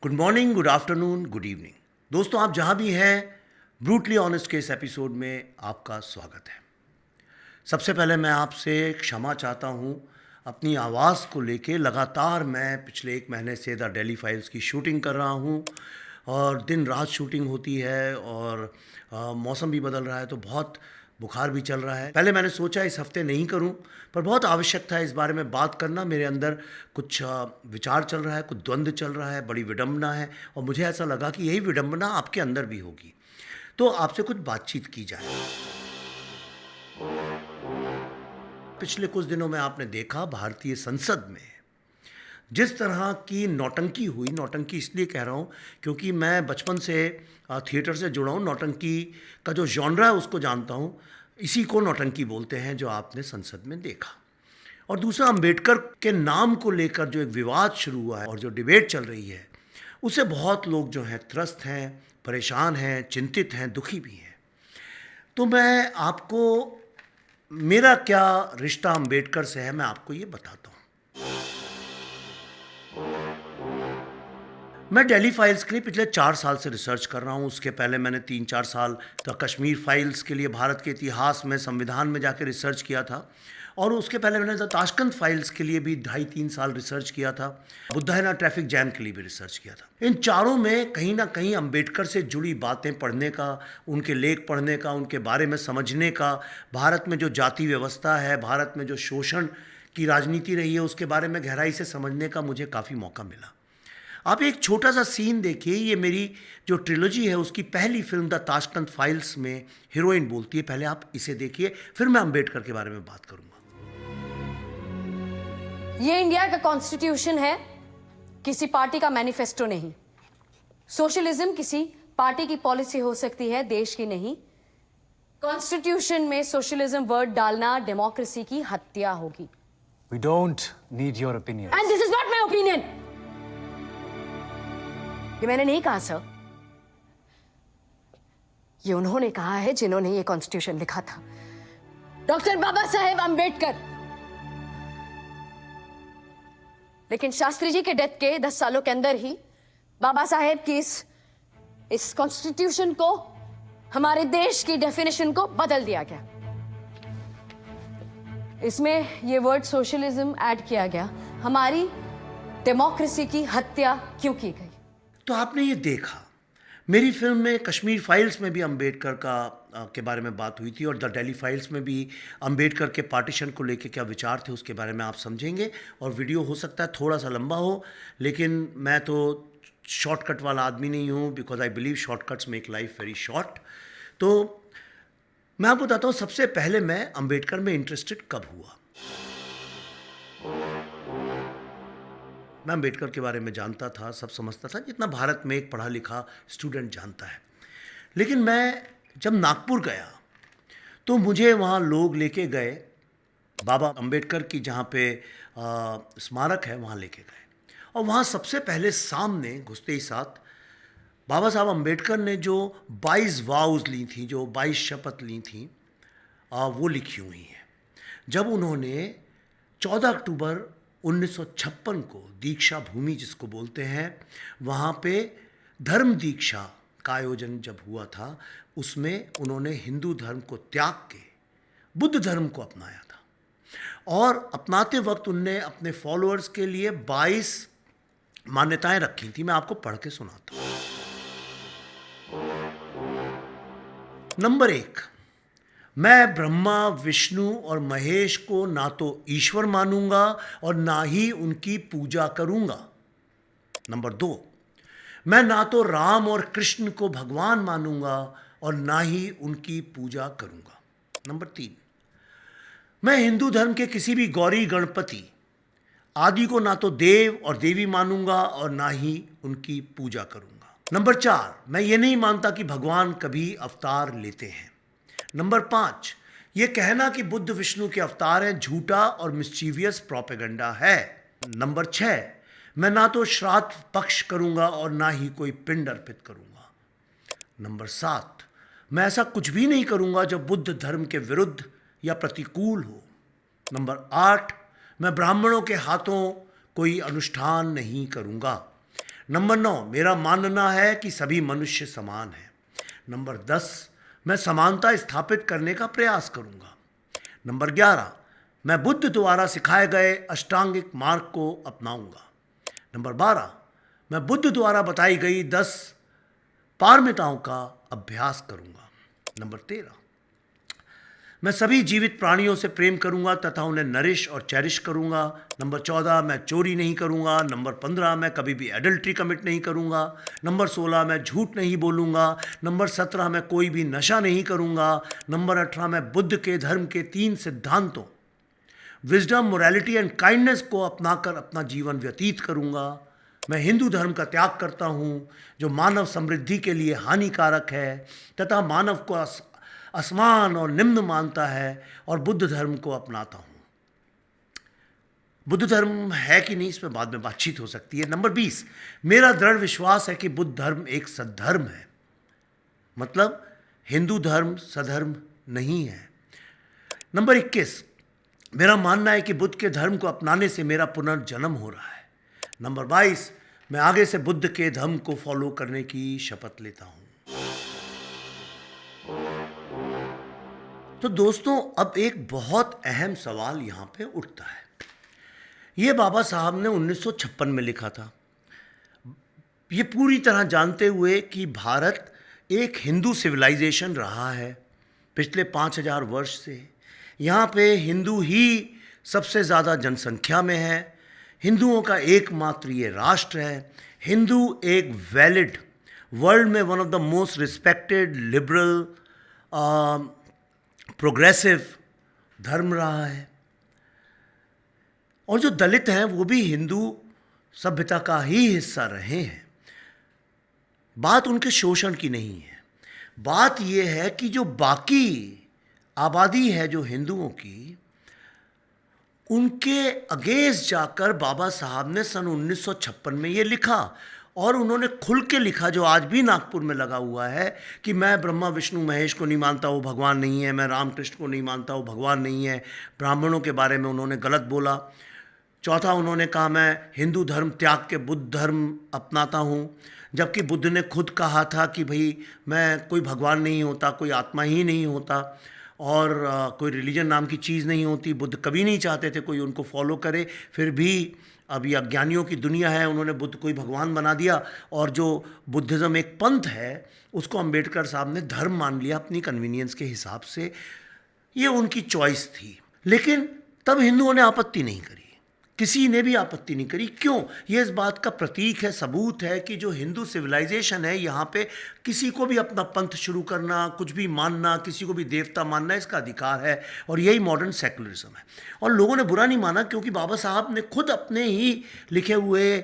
Good morning, good afternoon, good evening. दोस्तों, आप जहां भी हैं, ब्रूटली ऑनेस्ट के इस एपिसोड में आपका स्वागत है। सबसे पहले मैं आपसे क्षमा चाहता हूं। अपनी आवाज़ को लेके लगातार मैं पिछले 1 महीने से द डेली फाइल्स की शूटिंग कर रहा हूं और दिन रात शूटिंग होती है और मौसम भी बदल रहा है तो बहुत बुखार भी चल रहा है। पहले मैंने सोचा इस हफ्ते नहीं करूं, पर बहुत आवश्यक था इस बारे में बात करना। मेरे अंदर कुछ विचार चल रहा है, कुछ द्वंद्व चल रहा है, बड़ी विडंबना है और मुझे ऐसा लगा कि यही विडंबना आपके अंदर भी होगी, तो आपसे कुछ बातचीत की जाए। पिछले कुछ दिनों में आपने देखा भारतीय संसद में जिस तरह की नौटंकी हुई। नौटंकी इसलिए कह रहा हूँ क्योंकि मैं बचपन से थिएटर से जुड़ा हूँ। नौटंकी का जो जॉनरा है उसको जानता हूँ। इसी को नौटंकी बोलते हैं जो आपने संसद में देखा। और दूसरा, अंबेडकर के नाम को लेकर जो एक विवाद शुरू हुआ है और जो डिबेट चल रही है, उससे बहुत लोग जो हैं त्रस्त हैं, परेशान हैं, चिंतित हैं, दुखी भी हैं। तो मैं आपको मेरा क्या रिश्ता अंबेडकर से है मैं आपको ये बताता हूँ। मैं डेली फाइल्स के लिए पिछले 4 साल से रिसर्च कर रहा हूँ। उसके पहले मैंने 3-4 साल तो कश्मीर फाइल्स के लिए भारत के इतिहास में, संविधान में जाकर रिसर्च किया था। और उसके पहले मैंने ताशकंद फाइल्स के लिए भी 2.5-3 साल रिसर्च किया था। बुद्धायना ट्रैफिक जैम के लिए भी रिसर्च किया था। इन चारों में कहीं ना कहीं अंबेडकर से जुड़ी बातें पढ़ने का, उनके लेख पढ़ने का, उनके बारे में समझने का, भारत में जो जाति व्यवस्था है, भारत में जो शोषण की राजनीति रही है, उसके बारे में गहराई से समझने का मुझे काफ़ी मौका मिला। आप एक छोटा सा सीन देखिए। ये मेरी जो ट्रिलॉजी है उसकी पहली फिल्म द ताशकंद फाइल्स में हीरोइन बोलती है। पहले आप इसे देखिए, फिर मैं अंबेडकर के बारे में बात करूंगा। ये इंडिया का कॉन्स्टिट्यूशन है, किसी पार्टी का मैनिफेस्टो नहीं। सोशलिज्म किसी पार्टी की पॉलिसी हो सकती है, देश की नहीं। कॉन्स्टिट्यूशन में सोशलिज्म वर्ड डालना डेमोक्रेसी की हत्या होगी। We don't need your opinion. And this is not my opinion. ये मैंने नहीं कहा सर, ये उन्होंने कहा है जिन्होंने ये कॉन्स्टिट्यूशन लिखा था, डॉक्टर बाबा साहेब अंबेडकर। लेकिन शास्त्री जी के डेथ के 10 सालों के अंदर ही बाबा साहेब की इस कॉन्स्टिट्यूशन को, हमारे देश की डेफिनेशन को बदल दिया गया। इसमें ये वर्ड सोशलिज्म ऐड किया गया। हमारी डेमोक्रेसी की हत्या क्यों की गई? तो आपने ये देखा, मेरी फिल्म में कश्मीर फाइल्स में भी अंबेडकर के बारे में बात हुई थी और द डेली फाइल्स में भी अंबेडकर के पार्टीशन को लेके क्या विचार थे उसके बारे में आप समझेंगे। और वीडियो हो सकता है थोड़ा सा लंबा हो, लेकिन मैं तो शॉर्टकट वाला आदमी नहीं हूँ, because I believe shortcuts make life very short. तो मैं आपको बताता हूँ, सबसे पहले मैं अंबेडकर में इंटरेस्टेड कब हुआ। मैं अंबेडकर के बारे में जानता था, सब समझता था जितना भारत में एक पढ़ा लिखा स्टूडेंट जानता है। लेकिन मैं जब नागपुर गया तो मुझे वहाँ लोग लेके गए, बाबा अंबेडकर की जहाँ पे स्मारक है वहाँ लेके गए। और वहाँ सबसे पहले सामने घुसते ही साथ बाबा साहब अंबेडकर ने जो 22 वाउज ली थी, जो 22 शपथ ली थी, वो लिखी हुई हैं। जब उन्होंने 14 अक्टूबर 1956 को दीक्षा भूमि जिसको बोलते हैं, वहाँ पे धर्म दीक्षा का आयोजन जब हुआ था, उसमें उन्होंने हिंदू धर्म को त्याग के बुद्ध धर्म को अपनाया था। और अपनाते वक्त उनने अपने फॉलोअर्स के लिए 22 मान्यताएं रखी थी। मैं आपको पढ़ के सुनाता हूँ। नंबर 1, मैं ब्रह्मा, विष्णु और महेश को ना तो ईश्वर मानूंगा और ना ही उनकी पूजा करूंगा। नंबर 2, मैं ना तो राम और कृष्ण को भगवान मानूंगा और ना ही उनकी पूजा करूंगा। नंबर 3, मैं हिंदू धर्म के किसी भी गौरी, गणपति आदि को ना तो देव और देवी मानूंगा और ना ही उनकी पूजा करूंगा। नंबर 4, मैं ये नहीं मानता कि भगवान कभी अवतार लेते हैं। नंबर 5, ये कहना कि बुद्ध विष्णु के अवतार हैं झूठा और मिस्चीवियस प्रोपेगेंडा है। नंबर 6, मैं ना तो श्राद्ध पक्ष करूंगा और ना ही कोई पिंड अर्पित करूंगा। नंबर 7, मैं ऐसा कुछ भी नहीं करूंगा जो बुद्ध धर्म के विरुद्ध या प्रतिकूल हो। नंबर 8, मैं ब्राह्मणों के हाथों कोई अनुष्ठान नहीं करूंगा। नंबर 9, मेरा मानना है कि सभी मनुष्य समान हैं। नंबर 10, मैं समानता स्थापित करने का प्रयास करूंगा। नंबर 11, मैं बुद्ध द्वारा सिखाए गए अष्टांगिक मार्ग को अपनाऊंगा। नंबर 12, मैं बुद्ध द्वारा बताई गई 10 पारमिताओं का अभ्यास करूंगा। नंबर 13, मैं सभी जीवित प्राणियों से प्रेम करूंगा तथा उन्हें नरिश और चेरिश करूंगा। नंबर 14, मैं चोरी नहीं करूंगा। नंबर 15, मैं कभी भी एडल्ट्री कमिट नहीं करूंगा। नंबर 16, मैं झूठ नहीं बोलूंगा। नंबर 17, मैं कोई भी नशा नहीं करूंगा। नंबर 18, मैं बुद्ध के धर्म के 3 सिद्धांतों विजडम, मोरालिटी एंड काइंडनेस को अपनाकर अपना जीवन व्यतीत करूंगा। मैं हिंदू धर्म का त्याग करता हूं जो मानव समृद्धि के लिए हानिकारक है तथा मानव को असमान और निम्न मानता है और बुद्ध धर्म को अपनाता हूं। बुद्ध धर्म है कि नहीं इस पर बाद में बातचीत हो सकती है। नंबर 20, मेरा दृढ़ विश्वास है कि बुद्ध धर्म एक सद्धर्म है, मतलब हिंदू धर्म सधर्म नहीं है। नंबर 21, मेरा मानना है कि बुद्ध के धर्म को अपनाने से मेरा पुनर्जन्म हो रहा है। नंबर 22, मैं आगे से बुद्ध के धर्म को फॉलो करने की शपथ लेता हूं। तो दोस्तों, अब एक बहुत अहम सवाल यहां पे उठता है। ये बाबा साहब ने 1956 में लिखा था, ये पूरी तरह जानते हुए कि भारत एक हिंदू सिविलाइजेशन रहा है पिछले 5000 वर्ष से। यहाँ पे हिंदू ही सबसे ज़्यादा जनसंख्या में है, हिंदुओं का एकमात्र ये राष्ट्र है। हिंदू एक वैलिड, वर्ल्ड में one of the most respected, liberal, progressive धर्म रहा है। और जो दलित हैं वो भी हिंदू सभ्यता का ही हिस्सा रहे हैं। बात उनके शोषण की नहीं है, बात यह है कि जो बाकी आबादी है जो हिंदुओं की, उनके अगेंस्ट जाकर बाबा साहब ने सन 1956 में ये लिखा। और उन्होंने खुल के लिखा, जो आज भी नागपुर में लगा हुआ है, कि मैं ब्रह्मा विष्णु महेश को नहीं मानता, वो भगवान नहीं है। मैं रामकृष्ण को नहीं मानता, वो भगवान नहीं है। ब्राह्मणों के बारे में उन्होंने गलत बोला। चौथा, उन्होंने कहा मैं हिंदू धर्म त्याग के बुद्ध धर्म अपनाता हूँ, जबकि बुद्ध ने खुद कहा था कि भाई मैं, कोई भगवान नहीं होता, कोई आत्मा ही नहीं होता और कोई रिलीजन नाम की चीज़ नहीं होती। बुद्ध कभी नहीं चाहते थे कोई उनको फॉलो करे, फिर भी अब ये अज्ञानियों की दुनिया है, उन्होंने बुद्ध को ही भगवान बना दिया। और जो बुद्धिज़्म एक पंथ है उसको अंबेडकर साहब ने धर्म मान लिया अपनी कन्वीनियंस के हिसाब से। ये उनकी चॉइस थी, लेकिन तब हिंदुओं ने आपत्ति नहीं करी, किसी ने भी आपत्ति नहीं करी। क्यों? ये इस बात का प्रतीक है, सबूत है कि जो हिंदू सिविलाइजेशन है, यहाँ पे किसी को भी अपना पंथ शुरू करना, कुछ भी मानना, किसी को भी देवता मानना, इसका अधिकार है। और यही मॉडर्न सेकुलरिज्म है। और लोगों ने बुरा नहीं माना, क्योंकि बाबा साहब ने खुद अपने ही लिखे हुए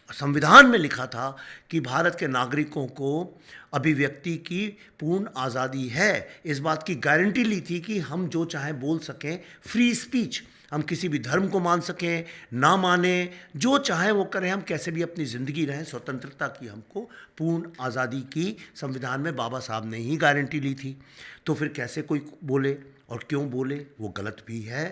संविधान में लिखा था कि भारत के नागरिकों को अभिव्यक्ति की पूर्ण आज़ादी है। इस बात की गारंटी ली थी कि हम जो चाहें बोल सकें, फ्री स्पीच, हम किसी भी धर्म को मान सकें, ना माने, जो चाहे वो करें, हम कैसे भी अपनी ज़िंदगी रहें, स्वतंत्रता की हमको पूर्ण आज़ादी की संविधान में बाबा साहब ने ही गारंटी ली थी। तो फिर कैसे कोई बोले, और क्यों बोले, वो गलत भी है।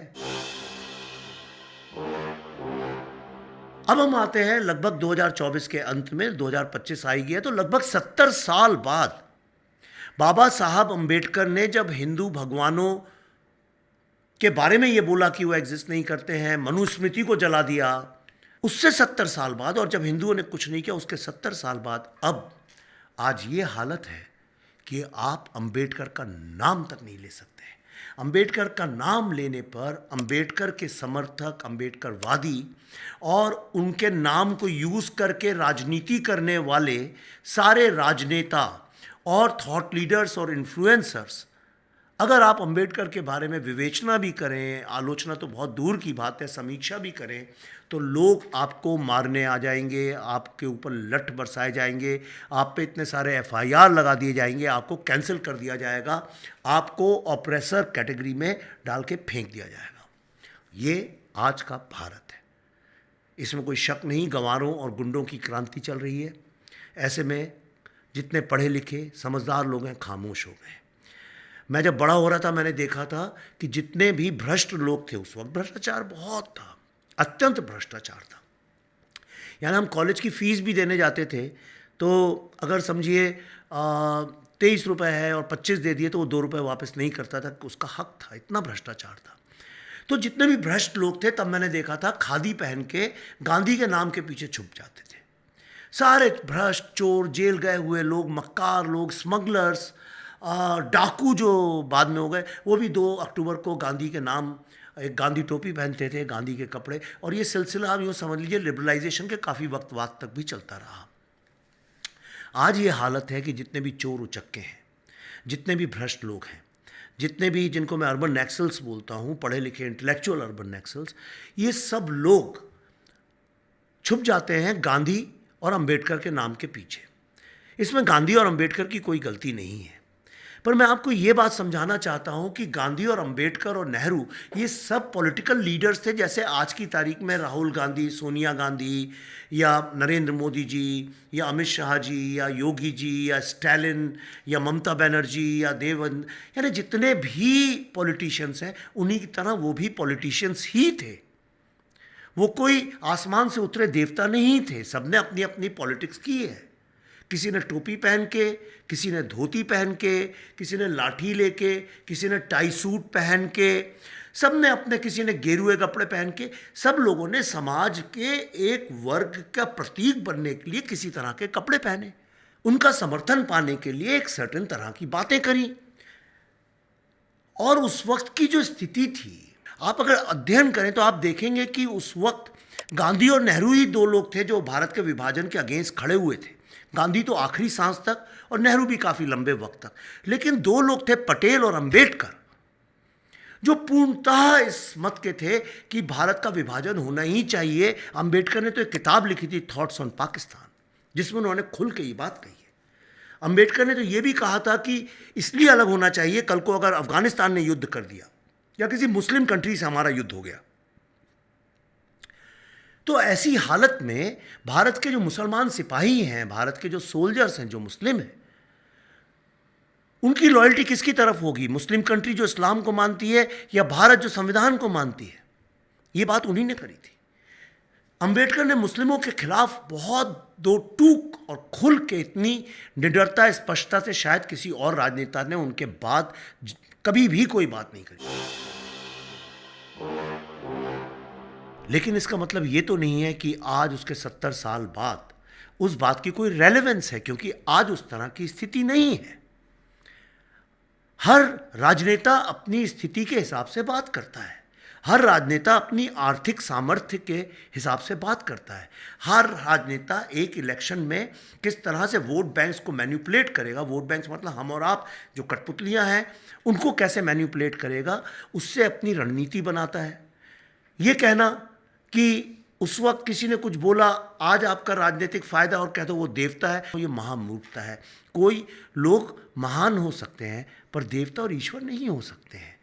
अब हम आते हैं लगभग 2024 के अंत में, 2025 आई गया, तो लगभग 70 साल बाद बाबा साहब अम्बेडकर ने जब हिंदू भगवानों के बारे में ये बोला कि वो एग्जिस्ट नहीं करते हैं, मनुस्मृति को जला दिया, उससे 70 साल बाद, और जब हिंदुओं ने कुछ नहीं किया उसके 70 साल बाद, अब आज ये हालत है कि आप अंबेडकर का नाम तक नहीं ले सकते। अंबेडकर का नाम लेने पर अंबेडकर के समर्थक, अंबेडकरवादी और उनके नाम को यूज़ करके राजनीति करने वाले सारे राजनेता और थॉट लीडर्स और इन्फ्लुएंसर्स, अगर आप अंबेडकर के बारे में विवेचना भी करें, आलोचना तो बहुत दूर की बात है, समीक्षा भी करें, तो लोग आपको मारने आ जाएंगे, आपके ऊपर लठ बरसाए जाएंगे, आप पे इतने सारे FIR लगा दिए जाएंगे, आपको कैंसिल कर दिया जाएगा, आपको ऑप्रेसर कैटेगरी में डाल के फेंक दिया जाएगा। ये आज का भारत है, इसमें कोई शक नहीं। गंवारों और गुंडों की क्रांति चल रही है। ऐसे में जितने पढ़े लिखे समझदार लोग हैं खामोश हो गए। मैं जब बड़ा हो रहा था मैंने देखा था कि जितने भी भ्रष्ट लोग थे उस वक्त, भ्रष्टाचार बहुत था, अत्यंत भ्रष्टाचार था। यानी हम कॉलेज की फ़ीस भी देने जाते थे तो अगर समझिए 23 रुपये है और 25 दे दिए तो वो 2 रुपये वापस नहीं करता था, उसका हक था, इतना भ्रष्टाचार था। तो जितने भी भ्रष्ट लोग थे तब मैंने देखा था खादी पहन के गांधी के नाम के पीछे छुप जाते थे। सारे भ्रष्ट, चोर, जेल गए हुए लोग, मक्कार लोग, स्मगलर्स, डाकू जो बाद में हो गए, वो भी 2 अक्टूबर को गांधी के नाम एक गांधी टोपी पहनते थे, गांधी के कपड़े, और ये सिलसिला आप यूँ समझ लीजिए लिबरलाइजेशन के काफ़ी वक्त बाद तक भी चलता रहा। आज ये हालत है कि जितने भी चोर उचक्के हैं, जितने भी भ्रष्ट लोग हैं, जितने भी जिनको मैं अर्बन नक्सल्स बोलता हूँ, पढ़े लिखे इंटेलेक्चुअल अर्बन नक्सल्स, ये सब लोग छुप जाते हैं गांधी और अंबेडकर के नाम के पीछे। इसमें गांधी और अंबेडकर की कोई गलती नहीं है, पर मैं आपको ये बात समझाना चाहता हूँ कि गांधी और अंबेडकर और नेहरू ये सब पॉलिटिकल लीडर्स थे। जैसे आज की तारीख में राहुल गांधी, सोनिया गांधी या नरेंद्र मोदी जी या अमित शाह जी या योगी जी या स्टैलिन या ममता बनर्जी या देवेंद्र, यानी जितने भी पॉलिटिशियंस हैं उन्हीं की तरह वो भी पॉलिटिशियंस ही थे। वो कोई आसमान से उतरे देवता नहीं थे, सबने अपनी अपनी पॉलिटिक्स की है। किसी ने टोपी पहन के, किसी ने धोती पहन के, किसी ने लाठी लेके, किसी ने टाई सूट पहन के, सब ने अपने, किसी ने गेरुए कपड़े पहन के, सब लोगों ने समाज के एक वर्ग का प्रतीक बनने के लिए किसी तरह के कपड़े पहने, उनका समर्थन पाने के लिए एक सर्टेन तरह की बातें करी। और उस वक्त की जो स्थिति थी, आप अगर अध्ययन करें तो आप देखेंगे कि उस वक्त गांधी और नेहरू ही 2 लोग थे जो भारत के विभाजन के अगेंस्ट खड़े हुए थे। गांधी तो आखिरी सांस तक और नेहरू भी काफ़ी लंबे वक्त तक, लेकिन 2 लोग थे, पटेल और अंबेडकर, जो पूर्णतः इस मत के थे कि भारत का विभाजन होना ही चाहिए। अंबेडकर ने तो एक किताब लिखी थी, थॉट्स ऑन पाकिस्तान, जिसमें उन्होंने खुल के ये बात कही है। अंबेडकर ने तो ये भी कहा था कि इसलिए अलग होना चाहिए, कल को अगर अफगानिस्तान ने युद्ध कर दिया या किसी मुस्लिम कंट्री से हमारा युद्ध हो गया, तो ऐसी हालत में भारत के जो मुसलमान सिपाही हैं, भारत के जो सोल्जर्स हैं, जो मुस्लिम हैं, उनकी लॉयल्टी किसकी तरफ होगी? मुस्लिम कंट्री जो इस्लाम को मानती है या भारत जो संविधान को मानती है? ये बात उन्हीं ने करी थी। अंबेडकर ने मुस्लिमों के खिलाफ बहुत 2 टूक और खुल के, इतनी निडरता, स्पष्टता से शायद किसी और राजनेता ने उनके बाद कभी भी कोई बात नहीं करी। लेकिन इसका मतलब ये तो नहीं है कि आज उसके 70 साल बाद उस बात की कोई रेलेवेंस है, क्योंकि आज उस तरह की स्थिति नहीं है। हर राजनेता अपनी स्थिति के हिसाब से बात करता है, हर राजनेता अपनी आर्थिक सामर्थ्य के हिसाब से बात करता है, हर राजनेता एक इलेक्शन में किस तरह से वोट बैंक्स को मैनिपुलेट करेगा, वोट बैंक्स मतलब हम और आप जो कठपुतलियां हैं, उनको कैसे मैनिपुलेट करेगा, उससे अपनी रणनीति बनाता है। ये कहना कि उस वक्त किसी ने कुछ बोला, आज आपका राजनीतिक फायदा और कह दो वो देवता है, तो ये महामूर्खता है। कोई लोग महान हो सकते हैं पर देवता और ईश्वर नहीं हो सकते हैं।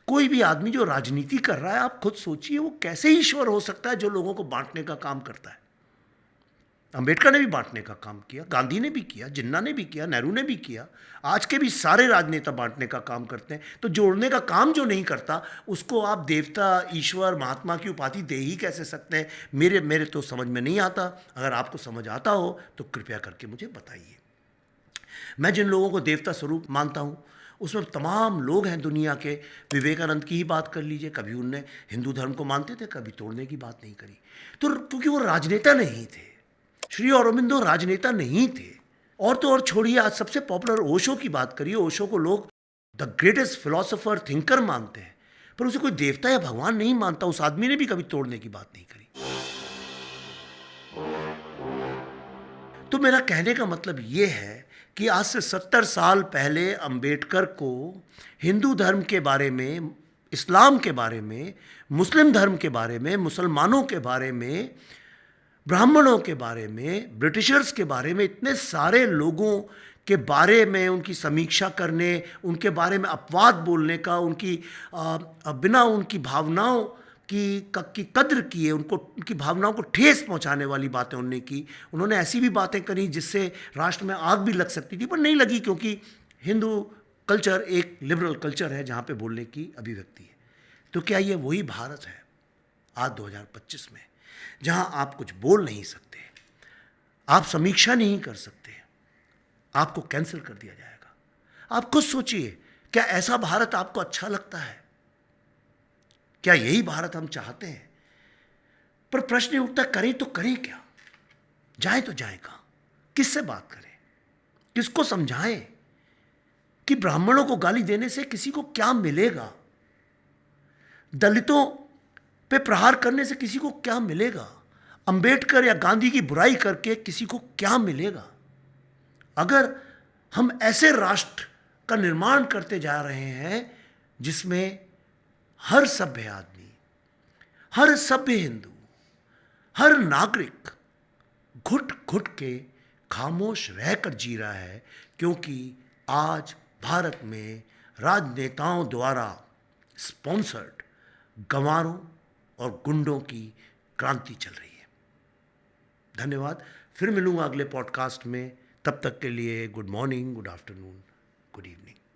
कोई भी आदमी जो राजनीति कर रहा है, आप खुद सोचिए वो कैसे ईश्वर हो सकता है जो लोगों को बांटने का काम करता है। अंबेडकर ने भी बांटने का काम किया, गांधी ने भी किया, जिन्ना ने भी किया, नेहरू ने भी किया, आज के भी सारे राजनेता बांटने का काम करते हैं। तो जोड़ने का काम जो नहीं करता उसको आप देवता, ईश्वर, महात्मा की उपाधि दे ही कैसे सकते हैं? मेरे तो समझ में नहीं आता। अगर आपको समझ आता हो तो कृपया करके मुझे बताइए। मैं जिन लोगों को देवता स्वरूप मानता हूँ उसमें तमाम लोग हैं दुनिया के। विवेकानंद की ही बात कर लीजिए, कभी उनने हिंदू धर्म को मानते थे, कभी तोड़ने की बात नहीं करी। तो क्योंकि वो राजनेता नहीं थे। श्री अरबिंदो राजनेता नहीं थे। और तो और छोड़िए, आज सबसे पॉपुलर ओशो की बात करिए। ओशो को लोग द ग्रेटेस्ट फिलोसोफर, थिंकर मानते हैं, पर उसे कोई देवता या भगवान नहीं मानता। उस आदमी ने भी कभी तोड़ने की बात नहीं करी। तो मेरा कहने का मतलब ये है कि आज से 70 साल पहले अंबेडकर को हिंदू धर्म के बारे में, इस्लाम के बारे में, मुस्लिम धर्म के बारे में, मुसलमानों के बारे में, ब्राह्मणों के बारे में, ब्रिटिशर्स के बारे में, इतने सारे लोगों के बारे में उनकी समीक्षा करने, उनके बारे में अपवाद बोलने का, उनकी बिना उनकी भावनाओं की कद्र किए, उनकी भावनाओं को ठेस पहुंचाने वाली बातें उन्होंने की। उन्होंने ऐसी भी बातें करी जिससे राष्ट्र में आग भी लग सकती थी, पर नहीं लगी, क्योंकि हिंदू कल्चर एक लिबरल कल्चर है जहाँ पे बोलने की अभिव्यक्ति है। तो क्या ये वही भारत है आज 2025 में, जहाँ आप कुछ बोल नहीं सकते, आप समीक्षा नहीं कर सकते, आपको कैंसिल कर दिया जाएगा। आप खुद सोचिए, क्या ऐसा भारत आपको अच्छा लगता है? क्या यही भारत हम चाहते हैं? पर प्रश्न ये उठता, करें तो करें क्या? जाए तो जाए कहां? किससे बात करें? किसको समझाएं कि ब्राह्मणों को गाली देने से किसी को क्या मिलेगा? दलितों पे प्रहार करने से किसी को क्या मिलेगा? अंबेडकर या गांधी की बुराई करके किसी को क्या मिलेगा? अगर हम ऐसे राष्ट्र का निर्माण करते जा रहे हैं जिसमें हर सभ्य आदमी, हर सभ्य हिंदू, हर नागरिक घुट घुट के खामोश रहकर जी रहा है, क्योंकि आज भारत में राजनेताओं द्वारा स्पॉन्सर्ड गंवारों और गुंडों की क्रांति चल रही है। धन्यवाद। फिर मिलूंगा अगले पॉडकास्ट में। तब तक के लिए good morning, good afternoon, good evening.